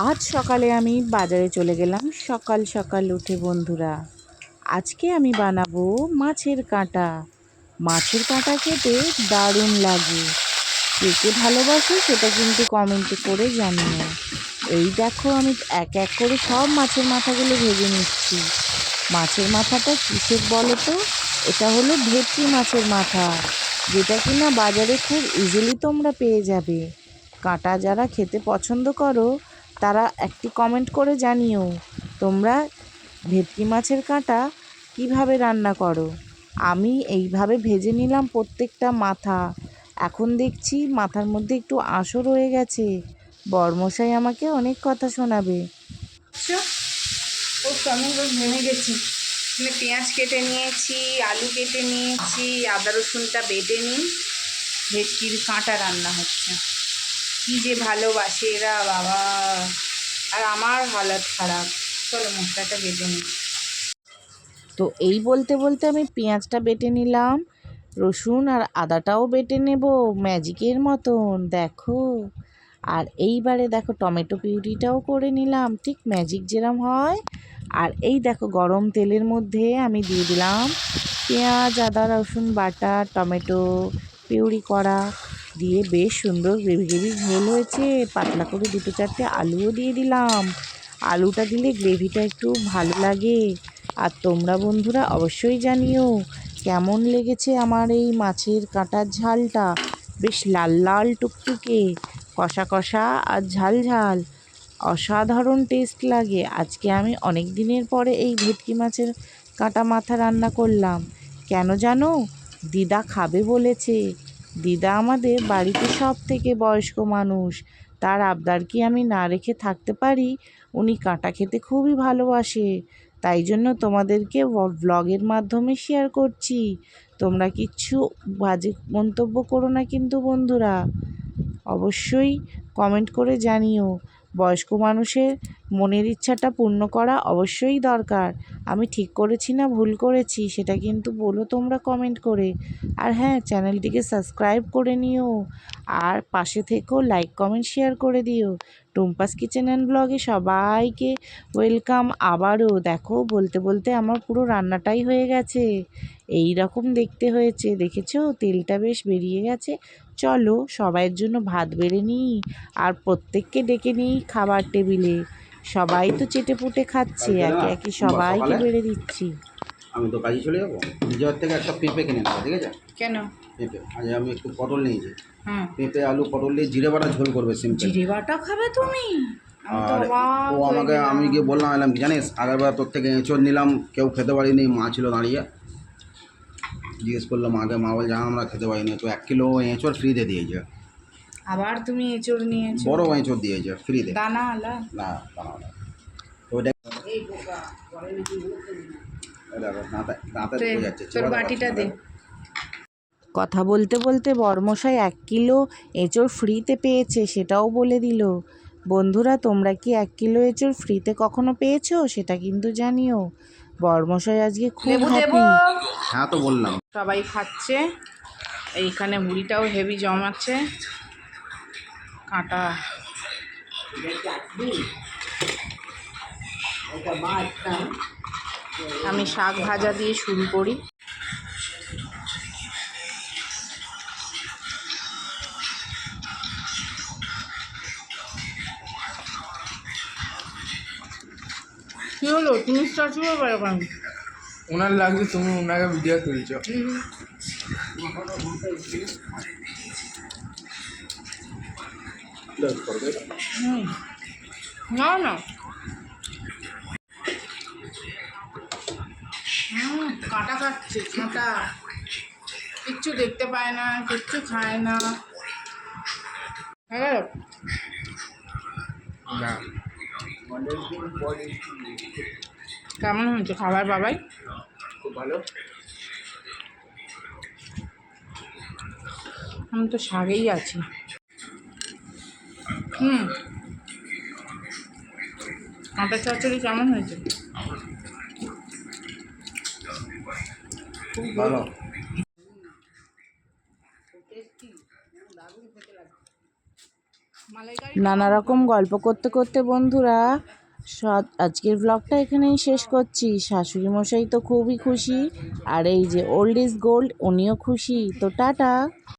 আজ সকালে আমি বাজারে চলে গেলাম সকাল সকাল উঠে বন্ধুরা। আজকে আমি বানাবো মাছের কাঁটা। মাছের কাঁটা খেতে দারুণ লাগে। কে কে ভালোবাসো সেটা কিন্তু কমেন্টে করে জানিও। এই দেখো আমি এক এক করে সব মাছের মাথাগুলো ভেজে নিচ্ছি। মাছের মাথাটা কিসের বলো তো? এটা হলো ভেটকি মাছের মাথা, যেটা কিনা বাজারে খুব ইজিলি তোমরা পেয়ে যাবে। কাঁটা যারা খেতে পছন্দ করো তারা একটি কমেন্ট করে জানিও তোমরা ভেটকি মাছের কাঁটা কিভাবে রান্না করো। আমি এইভাবে ভেজে নিলাম প্রত্যেকটা মাথা। এখন দেখছি মাথার মধ্যে একটু আঁশও রয়ে গেছে। বরমশাই আমাকে অনেক কথা শোনাবে। ও কেমন ভেঙে গেছি। এখানে পেঁয়াজ কেটে নিয়েছি, আলু কেটে নিয়েছি, আদা রসুনটা বেটে নিই। ভেটকির কাঁটা রান্না হচ্ছে। কী যে ভালোবাসে এরা বাবা, আর আমার হালত খারাপ। চলো মশলাটা বেটে নিই। তো এই বলতে বলতে আমি পেঁয়াজটা বেটে নিলাম, রসুন আর আদাটাও বেটে নেব ম্যাজিকের মতন দেখো। আর এইবারে দেখো টমেটো পিউরিটাও করে নিলাম ঠিক ম্যাজিক যেরম হয়। আর এই দেখো গরম তেলের মধ্যে আমি দিয়ে দিলাম পেঁয়াজ, আদা, রসুন বাটা, টমেটো পিউরি করা দিয়ে বেশ সুন্দর গ্রেভি গ্রেভি ঝোল হয়েছে। পাতলা করে দুটো চারটে আলুও দিয়ে দিলাম। আলুটা দিলে গ্রেভিটা একটু ভালো লাগে। আর তোমরা বন্ধুরা অবশ্যই জানিও কেমন লেগেছে আমার এই মাছের কাঁটার ঝালটা। বেশ লাল লাল টুকটুকে, কষা কষা আর ঝাল ঝাল, অসাধারণ টেস্ট লাগে। আজকে আমি অনেক দিনের পরে এই ভেটকি মাছের কাঁটা মাথা রান্না করলাম। কেন জানো? দিদা খাবে বলেছে। দিদা আমাদের বাড়িতে সব থেকে বয়স্ক মানুষ, তার আবদার কি আমি না রেখে থাকতে পারি? উনি কাঁটা খেতে খুবই ভালোবাসে। তাই জন্য তোমাদেরকে ব্লগের মাধ্যমে শেয়ার করছি। তোমরা কিচ্ছু বাজে মন্তব্য করো না কিন্তু বন্ধুরা। অবশ্যই কমেন্ট করে জানিও। বয়স্ক মানুষের মনের ইচ্ছাটা পূর্ণ করা অবশ্যই দরকার। আমি ঠিক করেছি না ভুল করেছি সেটা কিন্তু বলো তোমরা কমেন্ট করে। আর হ্যাঁ, চ্যানেলটিকে সাবস্ক্রাইব করে নিও। আর পাশে থেকেও লাইক কমেন্ট শেয়ার করে দিও। টুম্পাস কিচেন অ্যান্ড ব্লগে সবাইকে ওয়েলকাম। আবারও দেখো বলতে বলতে আমার পুরো রান্নাটাই হয়ে গেছে। এই রকম দেখতে হয়েছে, দেখেছো তেলটা বেশ বেরিয়ে গেছে। চলো সবাইয়ের জন্য ভাত বেড়ে নিই আর প্রত্যেককে ডেকে নিই খাবার টেবিলে। সবাই তো চেটে পুটে খাচ্ছে, একে একে সবাইকে বেড়ে দিচ্ছি। আমি তো কাজে চলে যাবো, বিজয়ের থেকে একটা পেঁপে কিনে নেবো, ঠিক আছে? কেন? পেঁপে আজ আমি একটু পটল নিয়েছি। হুম, পেঁপে আলু পটল দিয়ে জিরে বাটা ঝোল করবে সিম্পল। জিরে বাটা খাবে তুমি? আমি তো আর অবাক ও হয়ে আমাকে, গেলাম। আমি গিয়ে বললাম এলাম কি জানিস, আগেরবার তোর থেকে এঁচড় নিলাম, কেউ খেতে পারিনি, মা ছিল দাঁড়িয়ে। জিজ্ঞেস করলাম মাকে, মা বল যা আমরা খেতে পারিনি, তো 1 কিলো এঁচড় ফ্রিতে দিয়েছে। আবার তুমি এঁচড় নিয়েছো? বড় এঁচড় দিয়েছে ফ্রিতে। দানা আলা? না দাঁড়া, তো ওইটা এই বোকা, পরে নাকি বলতে না। দেখো দাঁতে দাঁতে তোর ঢুকে যাচ্ছে। বাটিটা দে। কথা বলতে বলতে বরমশাই 1 কিলো এঁচড় ফ্রিতে পেয়েছে সেটাও বলে দিল। বন্ধুরা তোমরা কি 1 কিলো এঁচড় ফ্রিতে কখনো পেয়েছো সেটা কিন্তু জানিও। বরমশাই আজকে খুব লেবু দেবো? হ্যাপি। হ্যাঁ তো বললাম। সবাই খাচ্ছে। এইখানে বুড়িটাও হেভি জমাচ্ছে কাঁটা। আমি শাক ভাজা দিয়ে শুরু করি। কি হলো, তুমি স্টার্ট করবে এখন? ওনার লাগছে তুমি ওনাকে ভিডিও তুলছো। না না, কাঁটা কাটছে, কাঁটা কিচ্ছু দেখতে পায় না, কিচ্ছু খায় না। হ্যাঁ, না কেমন হয়েছে খাবার বাবাই? খুব ভালো। আমি তো শাকেই আছি। কাঁটা চচ্চড়ি কেমন হয়েছে? খুব ভালো। মালাইকারি নানা রকম গল্প করতে করতে বন্ধুরা আজকের ব্লগটা এখানেই শেষ করছি। শাশুড়ি মশাই তো খুবই খুশি, আর এই যে ওল্ড ইজ গোল্ড উনিও খুশি। তো টাটা।